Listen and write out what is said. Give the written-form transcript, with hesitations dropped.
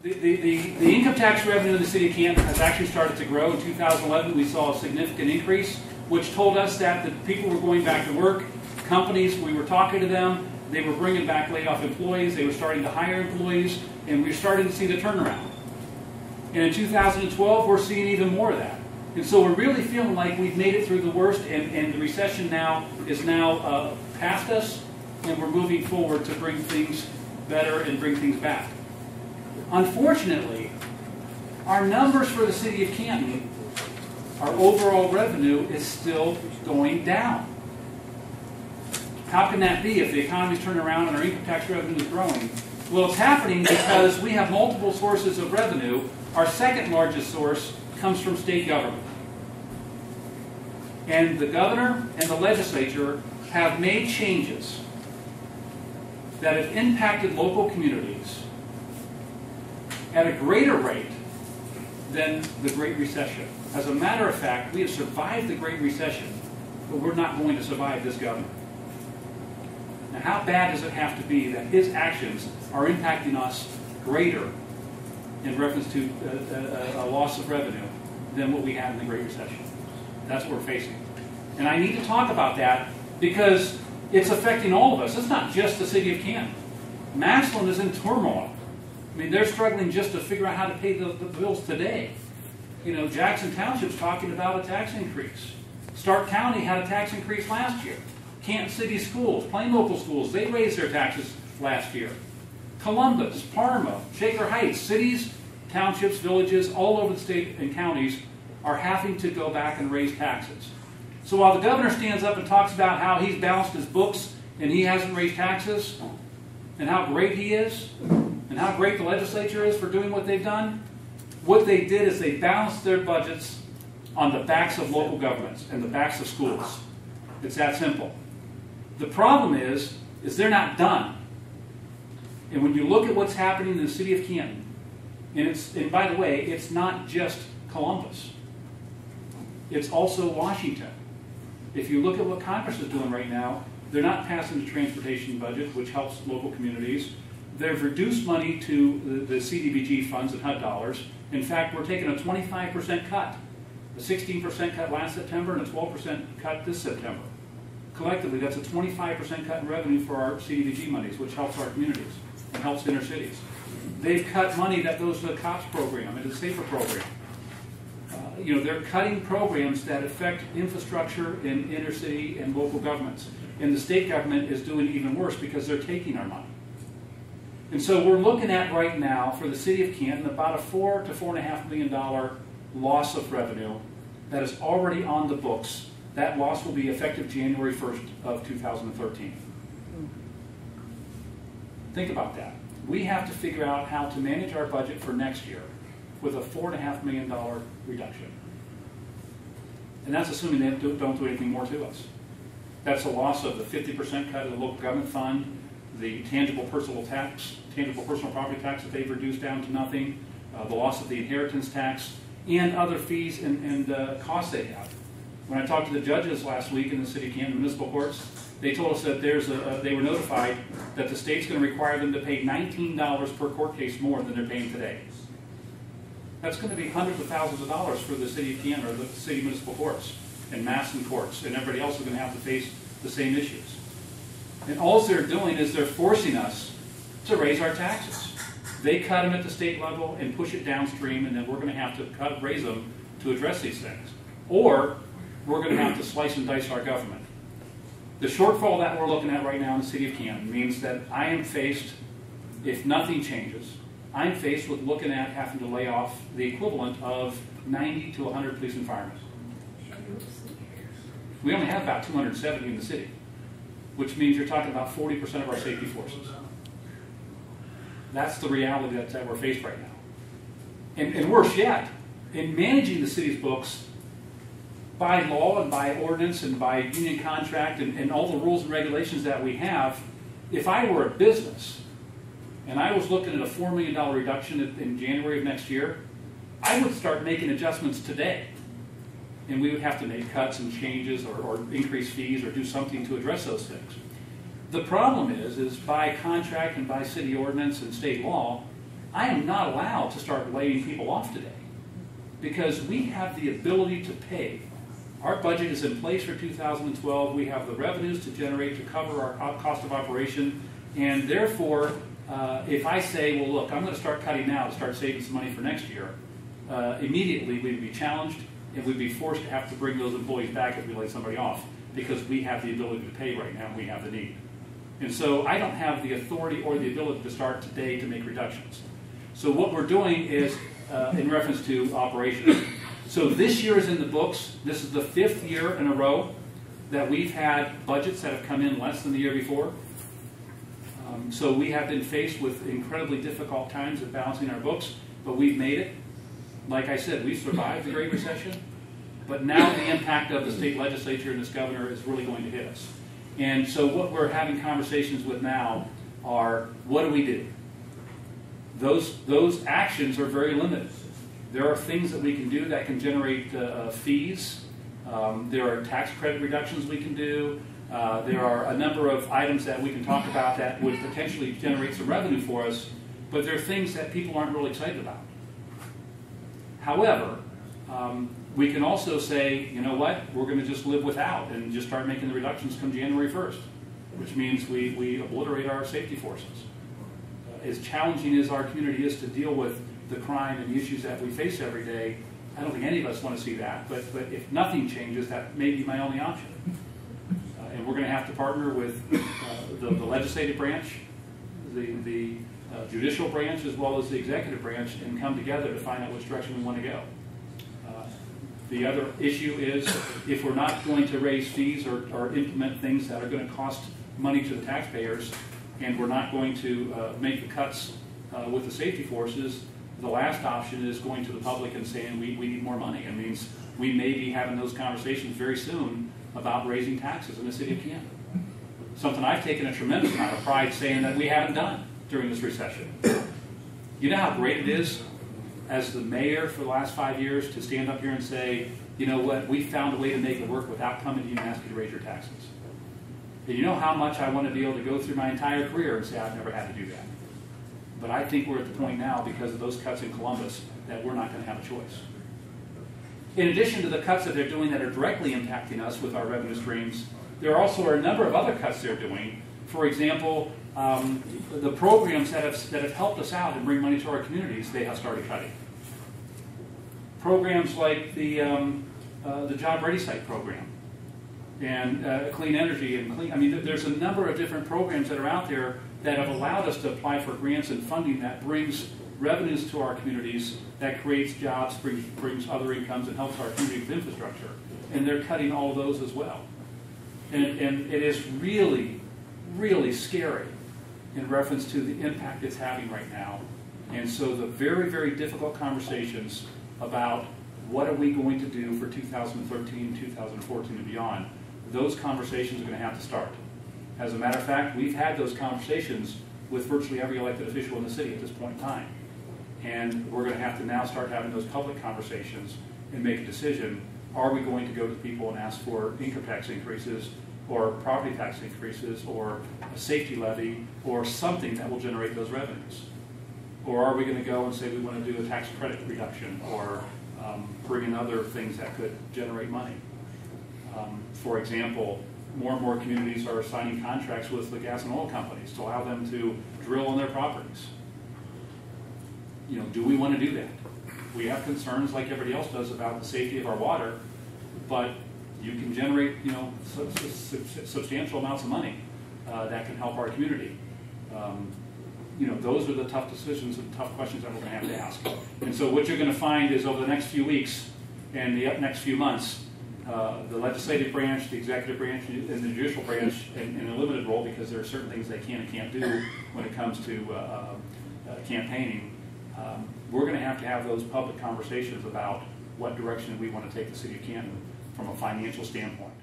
The income tax revenue in the city of Canton has actually started to grow. In 2011, we saw a significant increase, which told us that the people were going back to work. Companies, we were talking to them, they were bringing back laid-off employees, they were starting to hire employees, and we were starting to see the turnaround. And in 2012, we're seeing even more of that. And so we're really feeling like we've made it through the worst, and the recession now is past us, and we're moving forward to bring things better and bring things back. Unfortunately, our numbers for the city of Canton, our overall revenue is still going down. How can that be if the economy's turning around and our income tax revenue is growing? Well, it's happening because we have multiple sources of revenue. Our second largest source comes from state government. And the governor and the legislature have made changes that have impacted local communities at a greater rate than the Great Recession. As a matter of fact, we have survived the Great Recession, but we're not going to survive this governor. Now, how bad does it have to be that his actions are impacting us greater in reference to a loss of revenue than what we had in the Great Recession? That's what we're facing. And I need to talk about that because it's affecting all of us. It's not just the city of Canton. Massillon is in turmoil. I mean, they're struggling just to figure out how to pay the bills today. You know, Jackson Township's talking about a tax increase. Stark County had a tax increase last year. Canton City Schools, plain local schools, they raised their taxes last year. Columbus, Parma, Shaker Heights, cities, townships, villages, all over the state and counties are having to go back and raise taxes. So while the governor stands up and talks about how he's balanced his books and he hasn't raised taxes, and how great he is, and how great the legislature is for doing what they've done, what they did is they balanced their budgets on the backs of local governments and the backs of schools. It's that simple. The problem is they're not done. And when you look at what's happening in the city of Canton, and by the way, it's not just Columbus. It's also Washington. If you look at what Congress is doing right now, they're not passing the transportation budget, which helps local communities. They've reduced money to the CDBG funds and HUD dollars. In fact, we're taking a 25% cut, a 16% cut last September and a 12% cut this September. Collectively, that's a 25% cut in revenue for our CDBG monies, which helps our communities and helps inner cities. They've cut money that goes to the COPS program and the SAFER program. You know, they're cutting programs that affect infrastructure in inner city and local governments. And the state government is doing even worse because they're taking our money. And so we're looking at right now for the city of Canton about a $4 to $4.5 million loss of revenue that is already on the books. That loss will be effective January 1st of 2013. Think about that. We have to figure out how to manage our budget for next year with a $4.5 million reduction. And that's assuming they don't do anything more to us. That's a loss of the 50% cut of the local government fund, the tangible personal property tax that they've reduced down to nothing, the loss of the inheritance tax, and other fees and costs they have. When I talked to the judges last week in the city of Canton municipal courts, they told us that they were notified that the state's going to require them to pay $19 per court case more than they're paying today. That's going to be hundreds of thousands of dollars for the city of Canton or the city municipal courts and Massillon courts, and everybody else is going to have to face the same issues. And all they're doing is they're forcing us to raise our taxes. They cut them at the state level and push it downstream, and then we're going to have to raise them to address these things. Or we're going to have to slice and dice our government. The shortfall that we're looking at right now in the city of Canton means that I am faced, if nothing changes, I'm faced with looking at having to lay off the equivalent of 90 to 100 police and firemen. We only have about 270 in the city, which means you're talking about 40% of our safety forces. That's the reality that we're faced right now. And worse yet, in managing the city's books, by law and by ordinance and by union contract and all the rules and regulations that we have, if I were a business and I was looking at a $4 million reduction in January of next year, I would start making adjustments today. And we would have to make cuts and changes or increase fees or do something to address those things. The problem is by contract and by city ordinance and state law, I am not allowed to start laying people off today because we have the ability to pay. Our budget is in place for 2012. We have the revenues to generate to cover our cost of operation. And therefore, if I say, well, look, I'm going to start cutting now to start saving some money for next year, immediately we'd be challenged and we'd be forced to have to bring those employees back if we lay somebody off because we have the ability to pay right now and we have the need. And so I don't have the authority or the ability to start today to make reductions. So what we're doing is in reference to operations. So this year is in the books. This is the 5th year in a row that we've had budgets that have come in less than the year before. So we have been faced with incredibly difficult times of balancing our books, but we've made it. Like I said, we survived the Great Recession, but now the impact of the state legislature and this governor is really going to hit us. And so what we're having conversations with now are, what do we do? Those actions are very limited. There are things that we can do that can generate fees. There are tax credit reductions we can do. There are a number of items that we can talk about that would potentially generate some revenue for us, but there are things that people aren't really excited about. However, we can also say, you know what, we're going to just live without and just start making the reductions come January 1st, which means we obliterate our safety forces. As challenging as our community is to deal with the crime and the issues that we face every day, I don't think any of us want to see that, but if nothing changes, that may be my only option. And we're going to have to partner with the legislative branch, the judicial branch, as well as the executive branch, and come together to find out which direction we want to go. The other issue is if we're not going to raise fees or implement things that are going to cost money to the taxpayers, and we're not going to make the cuts with the safety forces, the last option is going to the public and saying we need more money. It means we may be having those conversations very soon about raising taxes in the city of Canton. Something I've taken a tremendous amount of pride saying that we haven't done during this recession. You know how great it is as the mayor for the last 5 years to stand up here and say, you know what, we found a way to make it work without coming to you and asking you to raise your taxes. And you know how much I want to be able to go through my entire career and say I've never had to do that. But I think we're at the point now, because of those cuts in Columbus, that we're not going to have a choice. In addition to the cuts that they're doing that are directly impacting us with our revenue streams, there also are a number of other cuts they're doing. For example, the programs that have helped us out and bring money to our communities, they have started cutting. Programs like the Job Ready Site program and clean energy and clean. I mean, there's a number of different programs that are out there that have allowed us to apply for grants and funding that brings revenues to our communities, that creates jobs, brings other incomes, and helps our community with infrastructure. And they're cutting all of those as well. And it is really, really scary in reference to the impact it's having right now. And so the very, very difficult conversations about what are we going to do for 2013, 2014, and beyond, those conversations are going to have to start. As a matter of fact, we've had those conversations with virtually every elected official in the city at this point in time. And we're going to have to now start having those public conversations and make a decision. Are we going to go to people and ask for income tax increases or property tax increases or a safety levy or something that will generate those revenues? Or are we going to go and say we want to do a tax credit reduction or bring in other things that could generate money? For example, more and more communities are signing contracts with the gas and oil companies to allow them to drill on their properties. You know, do we want to do that? We have concerns like everybody else does about the safety of our water, but you can generate, you know, substantial amounts of money that can help our community. You know, those are the tough decisions and tough questions that we're going to have to ask. And so what you're going to find is over the next few weeks and the next few months, the legislative branch, the executive branch, and the judicial branch, in a limited role because there are certain things they can and can't do when it comes to campaigning, we're going to have those public conversations about what direction we want to take the city of Canton from a financial standpoint.